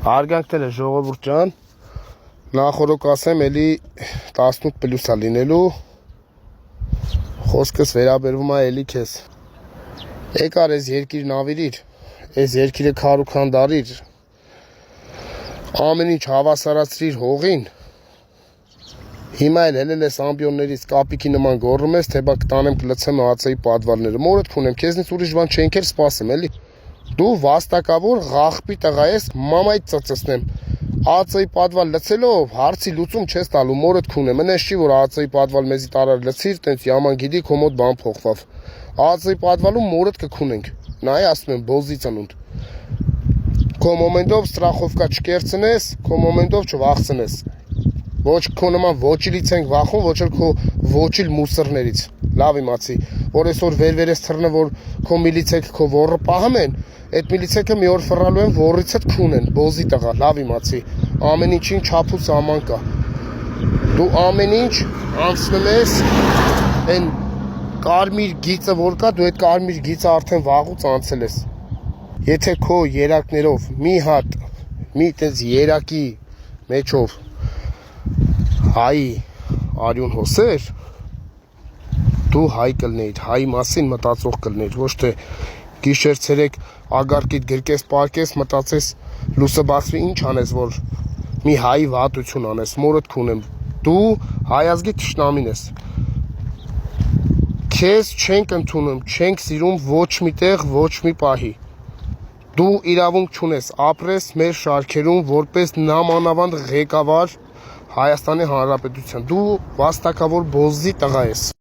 Հարգանքները ժողովուրդ ջան, նախորոք ասեմ էլի 18 պլյուսա լինելու, խոսքս վերաբերվում է էլի քեզ, եկար ես երկիրն ավիրիր, ես երկիրը քարուքան դարիր, ամեն ինչ հավասարացրիր հողին, հիմա էլ ես ամբիոններից կապիկի նման գոռում ես, թե բա կտանեմ կլցեմ ԱՑ-ի պատվալները, մորդ քունեմ, քեզնից ուրիշ բան չենք էլ սպասեմ էլի, դու վաստակավոր ղախպի տղա ես, մամայից ծծծնեմ, ԱՑ-ի պատվալ լցելով հարցի լուծում չես տալու, մորդ քունեմ, մնես չի որ ԱՑ-ի պատվալ մեզի տարար լցիր, տենց yaman գիտի քո մոտ բան փոխվավ, ԱՑ-ի պատվալում մորդ կքունենք, նայ ասում եմ բոզի ծնունդ, քո մոմենտով ստրախովկա չկերցնես, քո մոմենտով չվախցնես, ոչ քո նման ոչիլից ենք վախում, ոչ էլ քո ոչիլ մուսրներից, լավ իմացի, որ այսօր վեր-վեր ես թռնը, որ քո միլիցեքը քո ոռը պահում են, այդ միլիցեքը մի օր ֆռալու են ոռիցդ քունեն, բոզի տղա, լավ իմացի, ամեն ինչին չափ ու սահման կա, դու ամեն ինչ անցնում ես, այն կարմիր գիծը որ կա, դու այդ կարմիր գիծը արդեն վաղուց անցել ես, եթե քո երակներով մի հատ, մի տենց երակի մեջով հայի արյուն հոսեր, դու հայ կլնեիր, հայի մասին մտածող կլնեիր, ոչ թե գիշեր ցերեկ ագարկիդ գրկես պարկես, մտածես լուսը բացվի ինչ անես, որ մի հայի վատություն անես, մորդ քունեմ, դու հայ ազգի թշնամին ես, քեզ չենք ընդունում, չենք սիրում ոչ մի տեղ, ոչ մի պահի, դու իրավունք չունես, ապրես մեր շարքերում, որպես նամանավանդ ղեկավար Հայաստանի Հանրապետության, դու վաստակավոր բոզի տղա ես։